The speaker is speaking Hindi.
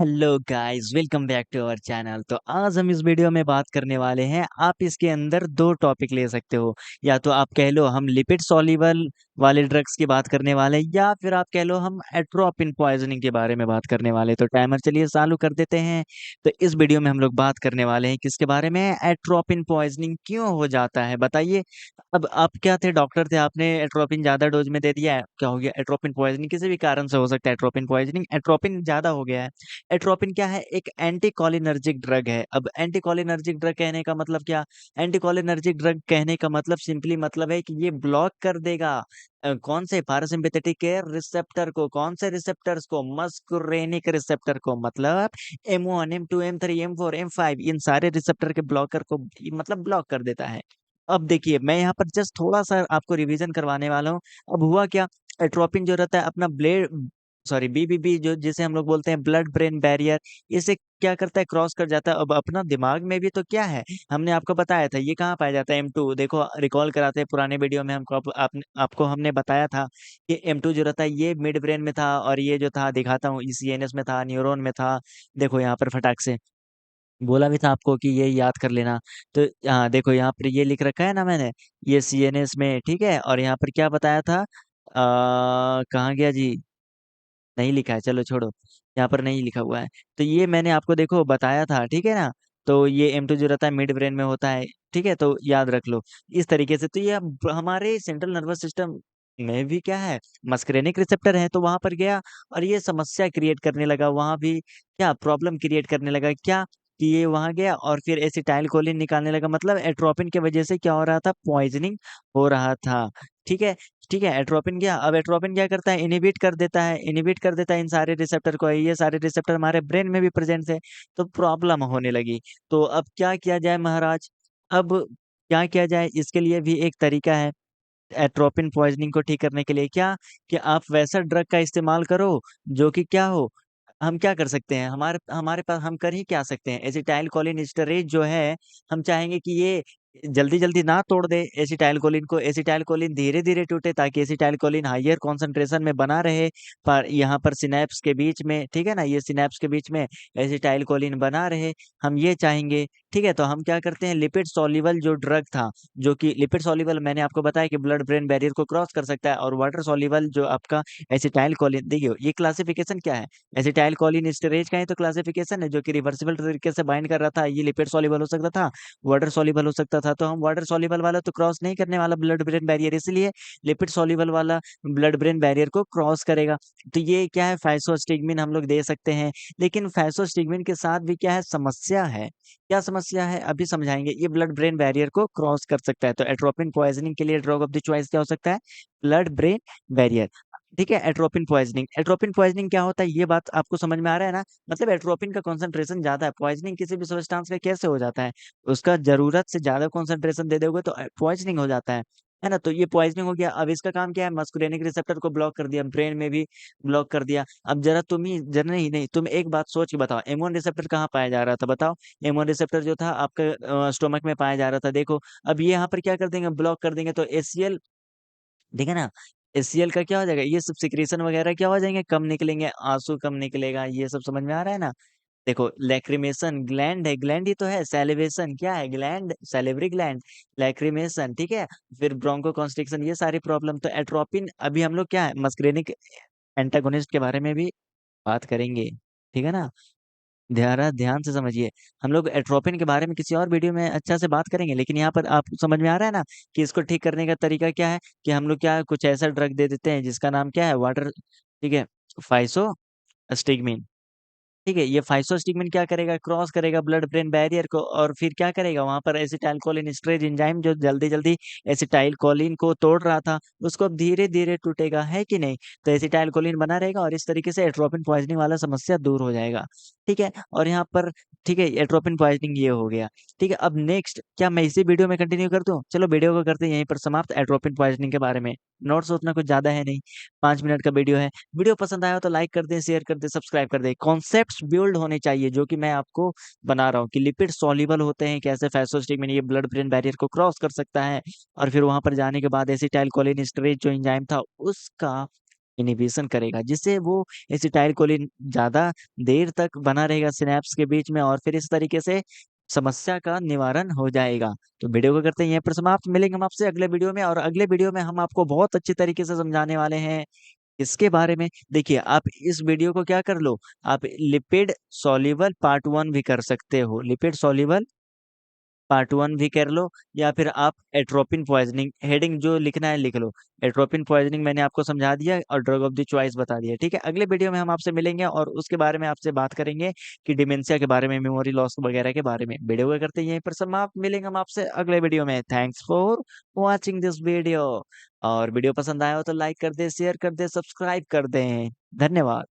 Hello guys, welcome back to our channel. तो आज हम इस वीडियो में बात करने वाले हैं। आप इसके अंदर दो टॉपिक ले सकते हो। या तो आप कह लो हम लिपिड सॉल्युबल वाले ड्रग्स की बात करने वाले हैं, या फिर आप कह लो हम एट्रोपिन पॉइजनिंग के बारे में बात करने वाले हैं। तो टाइमर चलिए चालू कर देते हैं। तो इस वीडियो में हम लोग बात करने वाले हैं किसके बारे में? एट्रोपिन पॉइजनिंग क्यों हो जाता है, बताइए। अब आप क्या थे, डॉक्टर थे, आपने एट्रोपिन ज्यादा डोज में दे दिया है, क्या हो गया? एट्रोपिन पॉइजनिंग किसी भी कारण से हो सकता है। एट्रोपिन पॉइजनिंग, एट्रोपिन ज्यादा हो गया है। एट्रोपिन क्या है? एक एंटीकोलिनर्जिक ड्रग है। अब एंटीकोलिनर्जिक ड्रग कहने का मतलब क्या? एंटीकोलिनर्जिक ड्रग कहने का मतलब सिंपली मतलब है कि ये ब्लॉक कर देगा कौन से पैरासिम्पैथेटिक के रिसेप्टर को। कौन से रिसेप्टर्स को? मस्कुरेनिक रिसेप्टर को। मतलब M1 M2 M3 M4 M5, इन सारे रिसेप्टर के ब्लॉकर को मतलब ब्लॉक कर देता है। अब देखिए, मैं यहाँ पर जस्ट थोड़ा सा आपको रिवीजन करवाने वाला हूँ। अब हुआ क्या? एट्रोपिन जो रहता है अपना ब्लेड, सॉरी BBB, जो जिसे हम लोग बोलते हैं ब्लड ब्रेन बैरियर, इसे क्या करता है? क्रॉस कर जाता है। अब अपना दिमाग में भी तो क्या है, हमने आपको बताया था ये कहाँ पाया जाता है। M2 देखो, रिकॉल कराते हैं पुराने वीडियो में हमको, आपको हमने बताया था कि M2 जो रहता है ये मिड ब्रेन में था, और ये जो था दिखाता हूँ ये CNS में था, न्यूरॉन में था। देखो यहाँ पर फटाक से बोला भी था आपको कि ये याद कर लेना। तो हाँ देखो, यहाँ पर ये लिख रखा है ना मैंने, ये CNS में, ठीक है। और यहाँ पर क्या बताया था, कहाँ गया जी? नहीं लिखा है, चलो छोड़ो, यहाँ पर नहीं लिखा हुआ है। तो ये मैंने आपको देखो बताया था, ठीक है ना। तो ये M2 जो रहता है मिड ब्रेन में होता है, ठीक है, तो याद रख लो इस तरीके से। तो ये हमारे सेंट्रल नर्वस सिस्टम में भी क्या है, मस्करेनिक रिसेप्टर है। तो वहां पर गया और ये समस्या क्रिएट करने लगा, वहां भी क्या प्रॉब्लम क्रिएट करने लगा, क्या कि ये वहां गया और फिर एसिटाइल कोलिन निकालने लगा। मतलब एट्रोपिन की वजह से क्या हो रहा था? पॉइजनिंग हो रहा था, ठीक है। ठीक है, एट्रोपिन क्या, अब एट्रोपिन क्या करता है? इनिबिट कर देता है, इनिबिट कर देता है इन सारे रिसेप्टर को। ये सारे रिसेप्टर हमारे ब्रेन में भी प्रेजेंट है, तो प्रॉब्लम होने लगी। तो अब क्या किया जाए महाराज? अब क्या किया जाए? इसके लिए भी एक तरीका है एट्रोपिन पॉइजनिंग को ठीक करने के लिए। क्या कि आप वैसा ड्रग का इस्तेमाल करो जो कि क्या हो। हम क्या कर सकते हैं, हमारे हमारे पास हम कर ही क्या सकते हैं? एसिटाइल कोलिन एस्टरेज जो है, हम चाहेंगे कि ये जल्दी जल्दी ना तोड़ दे एसिटाइल कोलिन को। एसिटाइल कोलिन धीरे धीरे टूटे, ताकि एसिटाइल कोलिन हाइयर कॉन्सेंट्रेशन में बना रहे। पर यहाँ पर सिनेप्स के बीच में, ठीक है ना, ये सिनेप्स के बीच में एसिटाइल कोलिन बना रहे, हम ये चाहेंगे। ठीक है, तो हम क्या करते हैं, लिपिड सॉल्युबल जो ड्रग था, जो कि लिपिड सॉल्युबल मैंने आपको बताया कि ब्लड ब्रेन बैरियर को क्रॉस कर सकता है, और वाटर सॉल्युबल जो आपका एसिटाइल कोलिन, देखिए ये क्लासिफिकेशन क्या है, एसिटाइल कोलिन एस्टरेज का ही तो क्लासिफिकेशन है, जो कि रिवर्सिबल तरीके से बाइंड कर रहा था। ये लिपिड सॉल्युबल हो सकता था, वाटर सॉल्युबल हो सकता था। तो हम वाटर सॉल्युबल वाला तो क्रॉस नहीं करने वाला ब्लड ब्रेन बैरियर, इसलिए लिपिड सॉल्युबल वाला ब्लड ब्रेन बैरियर को क्रॉस करेगा। तो ये क्या है, फैसोस्टिग्मिन हम लोग दे सकते हैं। लेकिन फैसोस्टिग्मिन के साथ भी क्या है, समस्या है। क्या समस्या है अभी समझाएंगे। ये ब्लड ब्रेन बैरियर को क्रॉस कर सकता है। तो एट्रोपिन पॉइजनिंग के लिए ड्रग ऑफ द चॉइस क्या हो सकता है? Blood brain barrier. ठीक है, एट्रोपिन पॉइजनिंग, एट्रोपिन पॉइजनिंग क्या होता है, ये बात आपको समझ में आ रहा है ना। मतलब एट्रोपिन का कॉन्सेंट्रेशन ज्यादा है। पॉइजनिंग किसी भी सब्सटेंस का कैसे हो जाता है? उसका जरूरत से ज्यादा कॉन्सेंट्रेशन दे दोगे तो पॉइजनिंग हो जाता है ना। तो ये पॉइजनिंग हो गया। अब इसका काम क्या है, मस्कुलेनिक रिसेप्टर को ब्लॉक कर दिया, ब्रेन में भी ब्लॉक कर दिया। अब जरा तुम ही जरा नहीं नहीं तुम एक बात सोच के बताओ, M1 रिसेप्टर कहाँ पाया जा रहा था, बताओ। M1 रिसेप्टर जो था आपका स्टोमक में पाया जा रहा था, देखो। अब ये यहाँ पर क्या कर देंगे, ब्लॉक कर देंगे, तो ACL, ठीक है ना, ACL का क्या हो जाएगा, ये सब सिक्रीशन वगैरह क्या हो जाएंगे, कम निकलेंगे, आंसू कम निकलेगा। ये सब समझ में आ रहा है ना। देखो, लैक्रिमेशन ग्लैंड है, ग्लैंड ही तो है। सेलिवेशन क्या है, ग्लैंड, सेलिवरी ग्लैंड। लैक्रिमेशन, ठीक है। फिर ब्रोंको कॉन्स्ट्रिक्शन, ये सारी प्रॉब्लम। तो एट्रोपिन, अभी हम लोग क्या है, मस्क्रेनिक एंटागोनिस्ट के बारे में भी बात करेंगे, ठीक है ना। ध्यान से समझिए। हम लोग एट्रोपिन के बारे में किसी और वीडियो में अच्छा से बात करेंगे, लेकिन यहाँ पर आप समझ में आ रहा है ना कि इसको ठीक करने का तरीका क्या है, कि हम लोग क्या कुछ ऐसा ड्रग दे देते हैं जिसका नाम क्या है, वाटर, ठीक है, फाइसो स्टिग्मिन। ठीक है, ये फाइसोस्टिग्मिन क्या करेगा, क्रॉस करेगा ब्लड ब्रेन बैरियर को, और फिर क्या करेगा, वहां पर एसिटाइल कोलिन एस्टरेज एंजाइम जो जल्दी जल्दी एसिटाइल कोलिन को तोड़ रहा था, उसको अब धीरे धीरे टूटेगा, है कि नहीं। तो एसिटाइल कोलिन बना रहेगा, और इस तरीके से एट्रोपिन पॉइजनिंग वाला समस्या दूर हो जाएगा। ठीक है, और यहाँ पर, ठीक है, एट्रोपिन पॉइजनिंग ये हो गया। ठीक है, अब नेक्स्ट क्या मैं इसी वीडियो में कंटिन्यू कर दूं? चलो वीडियो को करते हैं यहीं पर समाप्त, एट्रोपिन पॉइजनिंग के बारे में। नोट्स उतना कुछ ज्यादा है नहीं, 5 मिनट का वीडियो है। वीडियो पसंद आया हो तो लाइक कर दें, शेयर कर दें, सब्सक्राइब कर दें। कॉन्सेप्ट्स बिल्ड होने चाहिए जो कि मैं आपको बना रहा हूँ, कि लिपिड सॉल्युबल होते हैं कैसे, फैसोस्टिग्मिन ये ब्लड ब्रेन बैरियर को क्रॉस कर सकता है, और फिर वहां पर जाने के बाद एसिटाइल कोलिन एस्टरेज जो एंजाइम था उसका इनहिबिशन करेगा, जिससे वो एसिटाइलकोलिन ज़्यादा देर तक बना रहेगा सिनैप्स के बीच में और फिर इस तरीके से समस्या का निवारण हो जाएगा। तो वीडियो को करते हैं यहीं पर समाप्त, मिलेंगे हम आपसे अगले वीडियो में और अगले वीडियो में हम आपको बहुत अच्छी तरीके से समझाने वाले हैं इसके बारे में। देखिए, आप इस वीडियो को क्या कर लो, आप लिपिड सॉल्युबल पार्ट 1 भी कर सकते हो, लिपिड सॉल्युबल पार्ट 1 भी कर लो, या फिर आप एट्रोपिन पॉइजनिंग हेडिंग जो लिखना है लिख लो। एट्रोपिन पॉइजनिंग मैंने आपको समझा दिया और ड्रग ऑफ द चॉइस बता दिया। ठीक है, अगले वीडियो में हम आपसे मिलेंगे और उसके बारे में आपसे बात करेंगे कि डिमेंशिया के बारे में, मेमोरी लॉस वगैरह के बारे में। वीडियो को करते हैं यहीं पर समाप्त, मिलेंगे हम आपसे अगले वीडियो में। Thanks for watching this video. और वीडियो पसंद आया हो तो लाइक कर दे, शेयर कर दे, सब्सक्राइब कर दें। धन्यवाद।